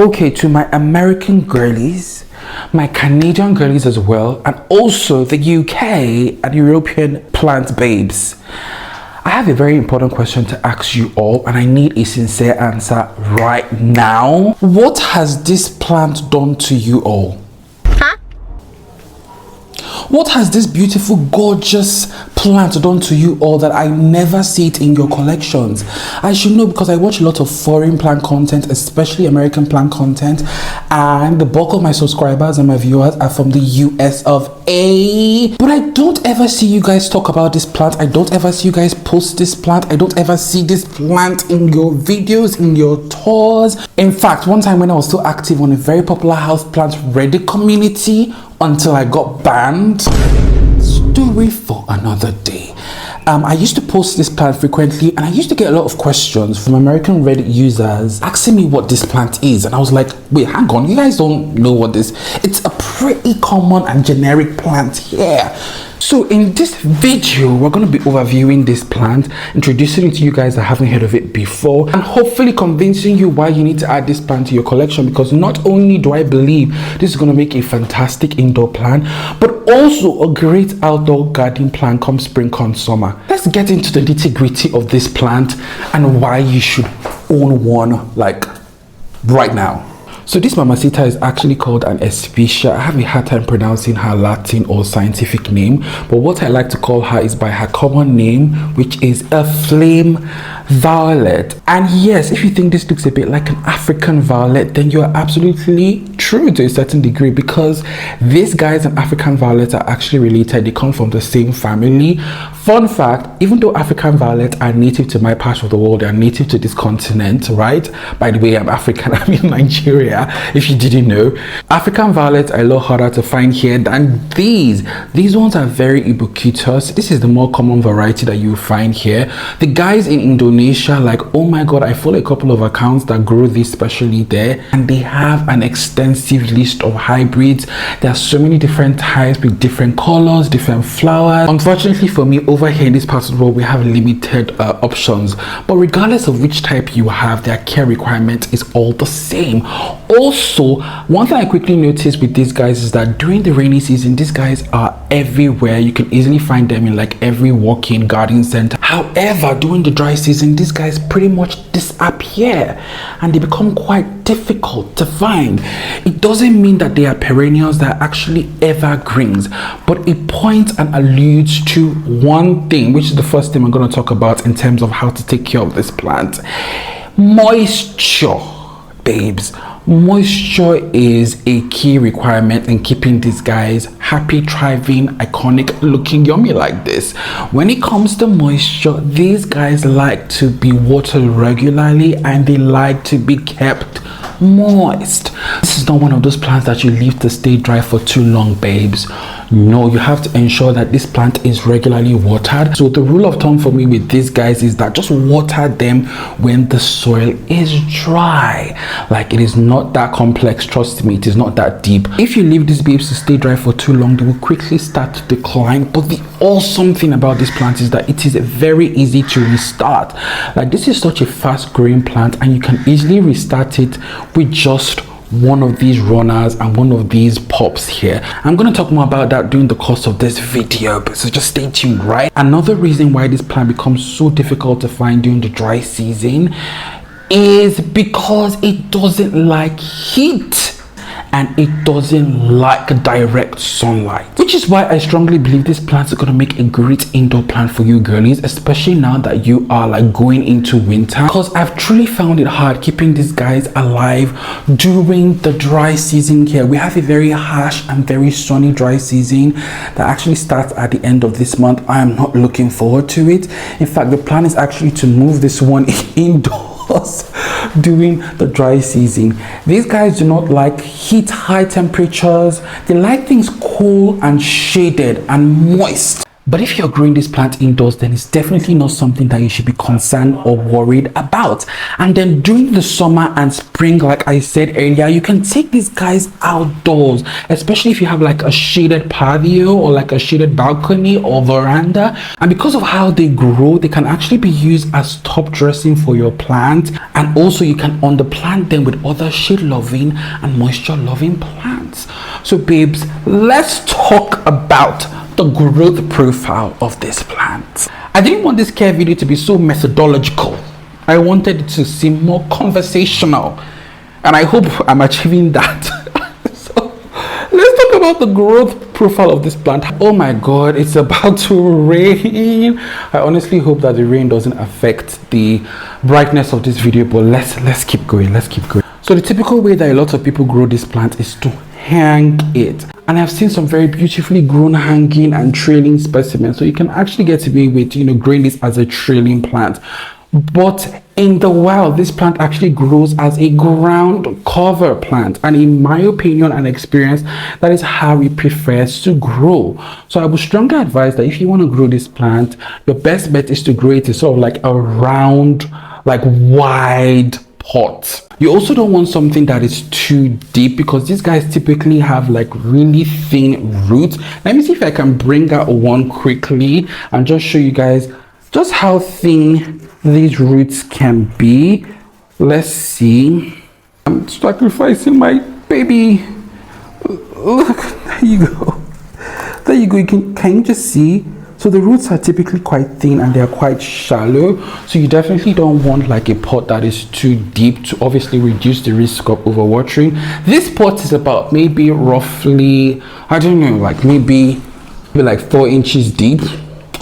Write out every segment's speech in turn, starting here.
Okay, to my American girlies, my Canadian girlies as well, and also the UK and European plant babes, I have a very important question to ask you all, and I need a sincere answer right now. What has this plant done to you all? What has this beautiful, gorgeous plant done to you all that I never see it in your collections? I should know because I watch a lot of foreign plant content, especially American plant content, and the bulk of my subscribers and my viewers are from the US of A. But I don't ever see you guys talk about this plant. I don't ever see you guys post this plant. I don't ever see this plant in your videos, in your tours. In fact, one time when I was so active on a very popular houseplant Reddit community, until I got banned. Story for another day. I used to post this plant frequently, and I used to get a lot of questions from American Reddit users asking me what this plant is, and I was like, wait, hang on, you guys don't know what this is. It's a pretty common and generic plant here. So in this video, we're going to be overviewing this plant, introducing it to you guys that haven't heard of it before, and hopefully convincing you why you need to add this plant to your collection, because not only do I believe this is going to make a fantastic indoor plant, but also a great outdoor garden plant come spring, come summer. Let's get into the nitty-gritty of this plant and why you should own one like right now. So this mamacita is actually called an Episcia. I have a hard time pronouncing her Latin or scientific name, but what I like to call her is by her common name, which is a flame violet. And yes, if you think this looks a bit like an African violet, then you are absolutely true to a certain degree, because these guys and African violets are actually related. They come from the same family. Fun fact, even though African violets are native to my part of the world, they are native to this continent, right? By the way, I'm African, I'm in Nigeria, if you didn't know. African violets are a lot harder to find here than these. These ones are very ubiquitous. This is the more common variety that you find here. The guys in Indonesia, like, oh my god, I follow a couple of accounts that grow this specially there, and they have an extensive list of hybrids. There are so many different types with different colors, different flowers. Unfortunately for me, over here in this part of the world, we have limited options, but regardless of which type you have, their care requirement is all the same. Also, one thing I quickly noticed with these guys is that during the rainy season, these guys are everywhere. You can easily find them in like every walk-in garden center. However, during the dry season, these guys pretty much disappear and they become quite difficult to find. It doesn't mean that they are perennials, they are actually evergreens, but it points and alludes to one thing, which is the first thing I'm going to talk about in terms of how to take care of this plant. Moisture, babes. Moisture is a key requirement in keeping these guys happy, thriving, iconic, looking yummy like this. When it comes to moisture, these guys like to be watered regularly and they like to be kept moist. This is not one of those plants that you leave to stay dry for too long, babes. No, you have to ensure that this plant is regularly watered. So the rule of thumb for me with these guys is that just water them when the soil is dry. Like, it is not that complex, trust me, it is not that deep. If you leave these babes to stay dry for too long, they will quickly start to decline. But the awesome thing about this plant is that it is very easy to restart. Like, this is such a fast growing plant and you can easily restart it with just one of these runners and one of these pops here. I'm going to talk more about that during the course of this video, so just stay tuned, right? Another reason why this plant becomes so difficult to find during the dry season is because it doesn't like heat and it doesn't like direct sunlight, which is why I strongly believe this plant is going to make a great indoor plant for you girlies, especially now that you are like going into winter, because I've truly found it hard keeping these guys alive during the dry season here. We have a very harsh and very sunny dry season that actually starts at the end of this month. I am not looking forward to it. In fact, the plan is actually to move this one indoors during the dry season. These guys do not like heat, high temperatures. They like things cool and shaded and moist. But if you're growing this plant indoors, then it's definitely not something that you should be concerned or worried about. And then during the summer and spring, like I said earlier, you can take these guys outdoors, especially if you have like a shaded patio or like a shaded balcony or veranda. And because of how they grow, they can actually be used as top dressing for your plant. And also you can underplant them with other shade loving and moisture loving plants. So babes, let's talk about the growth profile of this plant. I didn't want this care video to be so methodological. I wanted it to seem more conversational, and I hope I'm achieving that. So let's talk about the growth profile of this plant. Oh my god, it's about to rain. I honestly hope that the rain doesn't affect the brightness of this video, but let's keep going. So the typical way that a lot of people grow this plant is to hang it, and I've seen some very beautifully grown hanging and trailing specimens, so you can actually get away with growing this as a trailing plant. But in the wild, this plant actually grows as a ground cover plant, and in my opinion and experience, that is how it prefers to grow. So I would strongly advise that if you want to grow this plant, your best bet is to grow it in sort of like a round, like wide pot. You also don't want something that is too deep, because these guys typically have like really thin roots. Let me see if I can bring out one quickly and just show you guys just how thin these roots can be. Let's see. I'm sacrificing my baby. Look, there you go. Can you just see? So the roots are typically quite thin and they are quite shallow. So you definitely don't want like a pot that is too deep to obviously reduce the risk of overwatering. This pot is about maybe roughly, I don't know, like maybe like 4 inches deep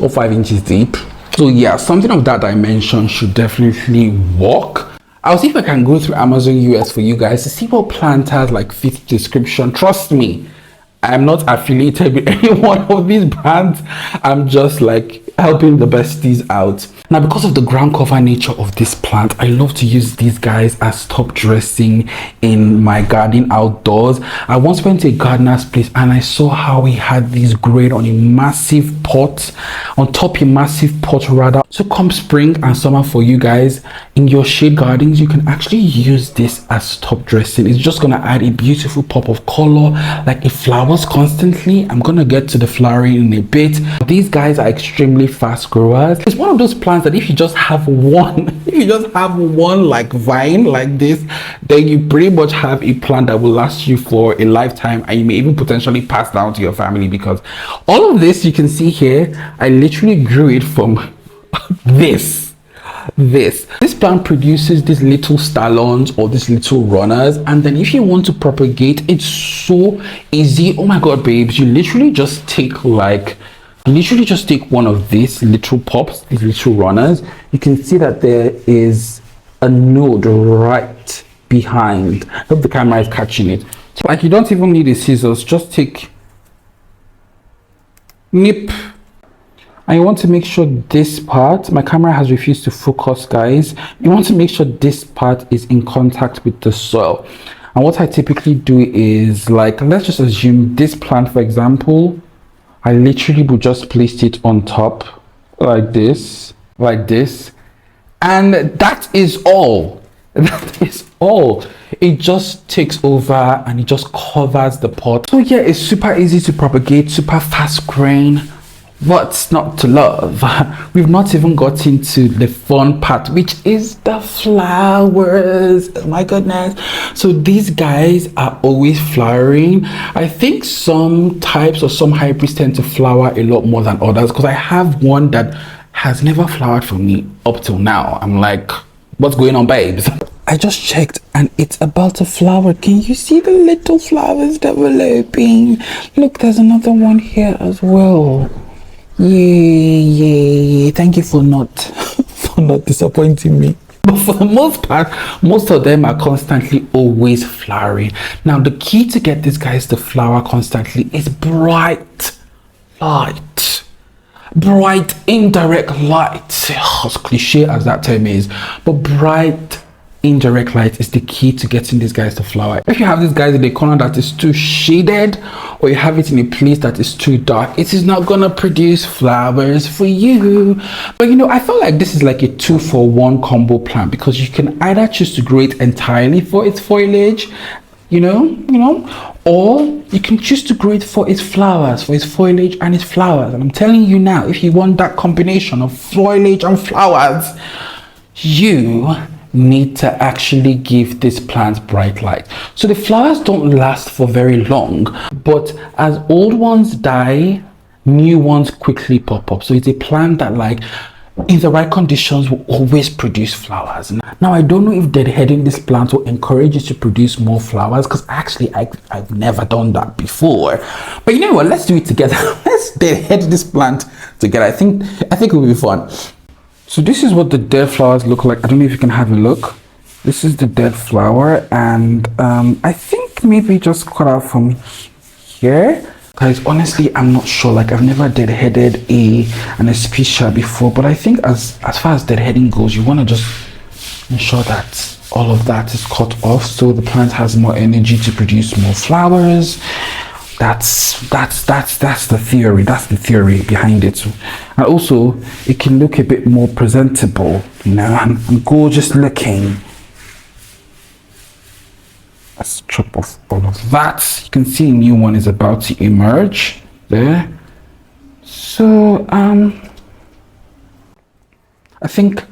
or 5 inches deep. So yeah, something of that dimension should definitely work. I'll see if I can go through Amazon US for you guys to see what planters like fit the description. Trust me, I'm not affiliated with any one of these brands. I'm just like helping the besties out. Now, because of the ground cover nature of this plant, I love to use these guys as top dressing in my garden outdoors. I once went to a gardener's place and I saw how he had these growing on a massive pot, on top a massive pot rather. So come spring and summer for you guys in your shade gardens, you can actually use this as top dressing. It's just gonna add a beautiful pop of color, like it flowers constantly. I'm gonna get to the flowering in a bit. These guys are extremely fast growers. It's one of those plants that if you just have one, like vine like this, then you pretty much have a plant that will last you for a lifetime, and you may even potentially pass down to your family, because all of this you can see here, I literally grew it from this plant produces these little stolons or these little runners, and then if you want to propagate, it's so easy. Oh my god babes, you literally just take one of these little pops, these little runners. You can see that there is a node right behind. I hope the camera is catching it. So like you don't even need a scissors, just take nip. And you want to make sure this part, my camera has refused to focus guys, you want to make sure this part is in contact with the soil. And what I typically do is, like, let's just assume this plant for example, I literally would just place it on top like this, and that is all. It just takes over and it just covers the pot. So yeah, it's super easy to propagate, super fast growing. What's not to love? We've not even got into the fun part, which is the flowers. Oh my goodness. So these guys are always flowering. I think some types or some hybrids tend to flower a lot more than others, because I have one that has never flowered for me up till now. I'm like, what's going on babes? I just checked and it's about to flower. Can you see the little flowers developing? Look, there's another one here as well. Yay. Thank you for not disappointing me. But for the most part, most of them are constantly always flowering. Now the key to get these guys to flower constantly is bright light. Bright indirect light, as cliche as that term is, but bright indirect light is the key to getting these guys to flower. If you have these guys in a corner that is too shaded, or you have it in a place that is too dark, it is not gonna produce flowers for you. But you know, I feel like this is like a 2-for-1 combo plant, because you can either choose to grow it entirely for its foliage, you know, or you can choose to grow it for its flowers, for its foliage and its flowers. And I'm telling you now, if you want that combination of foliage and flowers, you need to actually give this plant bright light. So the flowers don't last for very long, but as old ones die, new ones quickly pop up. So it's a plant that, like, in the right conditions, will always produce flowers. Now, I don't know if deadheading this plant will encourage you to produce more flowers, because actually I've never done that before. But you know what, let's do it together. Let's deadhead this plant together. I think it will be fun. So this is what the dead flowers look like. I don't know if you can have a look. This is the dead flower, and I think maybe just cut out from here. Guys, honestly, I'm not sure. Like, I've never deadheaded an Episcia before, but I think as far as deadheading goes, you want to just ensure that all of that is cut off, so the plant has more energy to produce more flowers. That's the theory. That's the theory behind it. And also, it can look a bit more presentable, you know, and gorgeous looking. Let's chop off all of that. You can see a new one is about to emerge there. So I think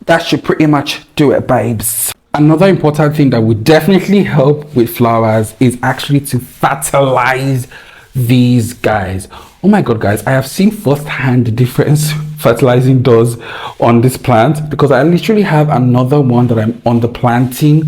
that should pretty much do it, babes. Another important thing that would definitely help with flowers is actually to fertilize these guys. Oh my god, guys, I have seen firsthand the difference fertilizing does on this plant, because I literally have another one that I'm underplanting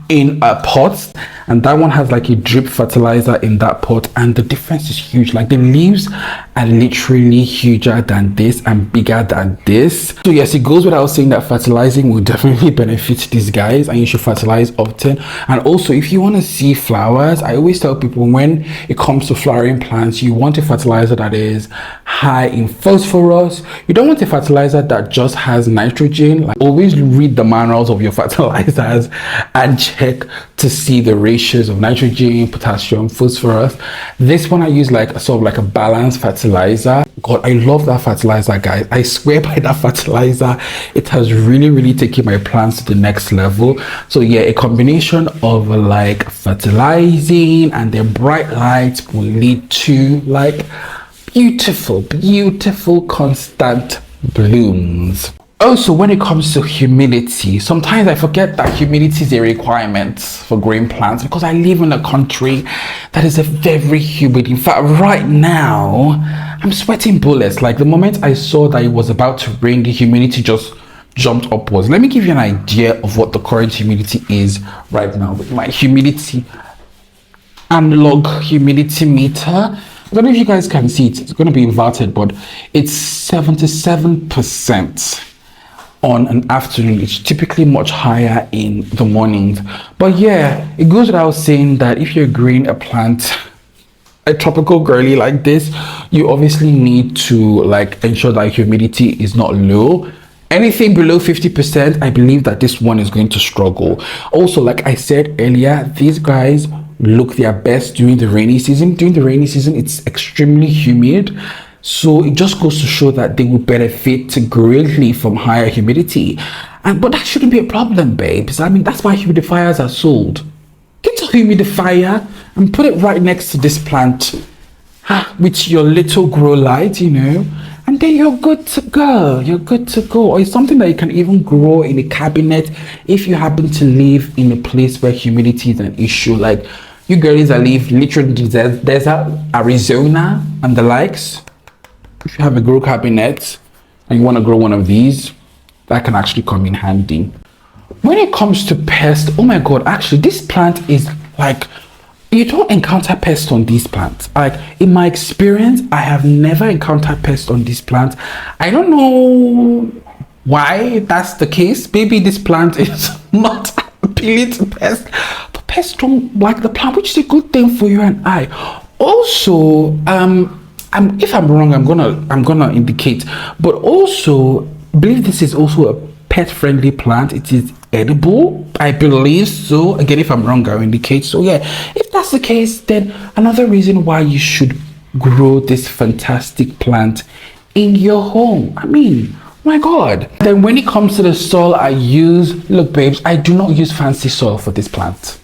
in a pot, and that one has like a drip fertilizer in that pot, and the difference is huge. Like, the leaves are literally huger than this and bigger than this. So yes, it goes without saying that fertilizing will definitely benefit these guys, and you should fertilize often. And also, if you want to see flowers, I always tell people, when it comes to flowering plants, you want a fertilizer that is high in phosphorus. You don't want a fertilizer that just has nitrogen. Like, always read the manuals of your fertilizers and check to see the ratios of nitrogen, potassium, phosphorus. This one I use like sort of like a balanced fertilizer. God, I love that fertilizer, guys. I swear by that fertilizer, it has really taken my plants to the next level. So yeah, a combination of like fertilizing and the bright light will lead to like beautiful constant blooms. Also, when it comes to humidity, sometimes I forget that humidity is a requirement for growing plants, because I live in a country that is a very humid. In fact, right now I'm sweating bullets. Like, the moment I saw that it was about to rain, the humidity just jumped upwards. Let me give you an idea of what the current humidity is right now with my humidity analog humidity meter. I don't know if you guys can see it. It's going to be inverted, but it's 77%. On an afternoon. It's typically much higher in the mornings. But yeah, it goes without saying that if you're growing a plant, a tropical girly like this, you obviously need to like ensure that humidity is not low. Anything below 50%, I believe that this one is going to struggle. Also, like I said earlier, these guys look their best during the rainy season. During the rainy season, it's extremely humid. So it just goes to show that they will benefit greatly from higher humidity. But that shouldn't be a problem, babes. I mean, that's why humidifiers are sold. Get a humidifier and put it right next to this plant with your little grow light, you know, and then you're good to go. You're good to go. Or it's something that you can even grow in a cabinet if you happen to live in a place where humidity is an issue. Like, you girlies that live literally in the desert, Arizona and the likes. If you have a grow cabinet and you want to grow one of these, that can actually come in handy. When it comes to pests, oh my god, actually this plant is like, you don't encounter pests on these plants. Like, in my experience, I have never encountered pests on this plant. I don't know why that's the case. Maybe this plant is not appealing to pests, but pests don't like the plant, which is a good thing for you and I. Also, if I'm wrong, I'm gonna indicate, but also believe this is also a pet friendly plant. It is edible. I believe so. Again, if I'm wrong, I'll indicate. So yeah, if that's the case, then another reason why you should grow this fantastic plant in your home. I mean, my God. Then when it comes to the soil I use, look babes, I do not use fancy soil for this plant.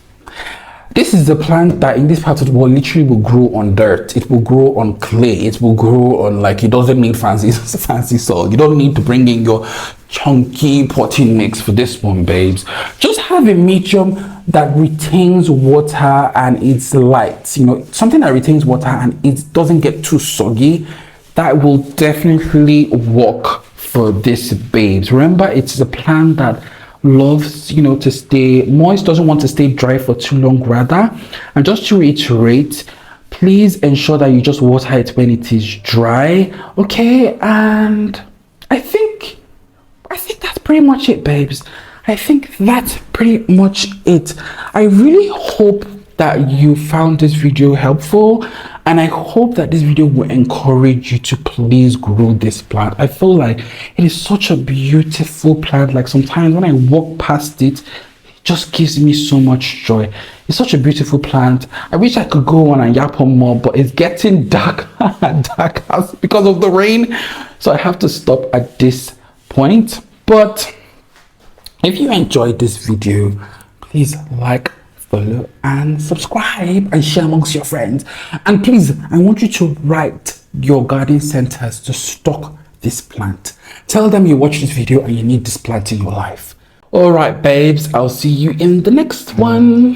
This is a plant that in this part of the world literally will grow on dirt. It will grow on clay. It will grow on, like, it doesn't need fancy soil. You don't need to bring in your chunky potting mix for this one, babes. Just have a medium that retains water and it's light. You know, something that retains water and it doesn't get too soggy. That will definitely work for this, babes. Remember, it's a plant that loves, you know, to stay moist, doesn't want to stay dry for too long rather. And just to reiterate, please ensure that you just water it when it is dry, okay? And I think that's pretty much it, babes. I think that's pretty much it. I really hope that you found this video helpful, and I hope that this video will encourage you to please grow this plant. I feel like it is such a beautiful plant. Like sometimes when I walk past it, it just gives me so much joy. It's such a beautiful plant. I wish I could go on and yap on more, but it's getting dark dark because of the rain, so I have to stop at this point. But if you enjoyed this video, please like, follow and subscribe and share amongst your friends. And please, I want you to write your garden centers to stock this plant. Tell them you watched this video and you need this plant in your life. All right, babes, I'll see you in the next one.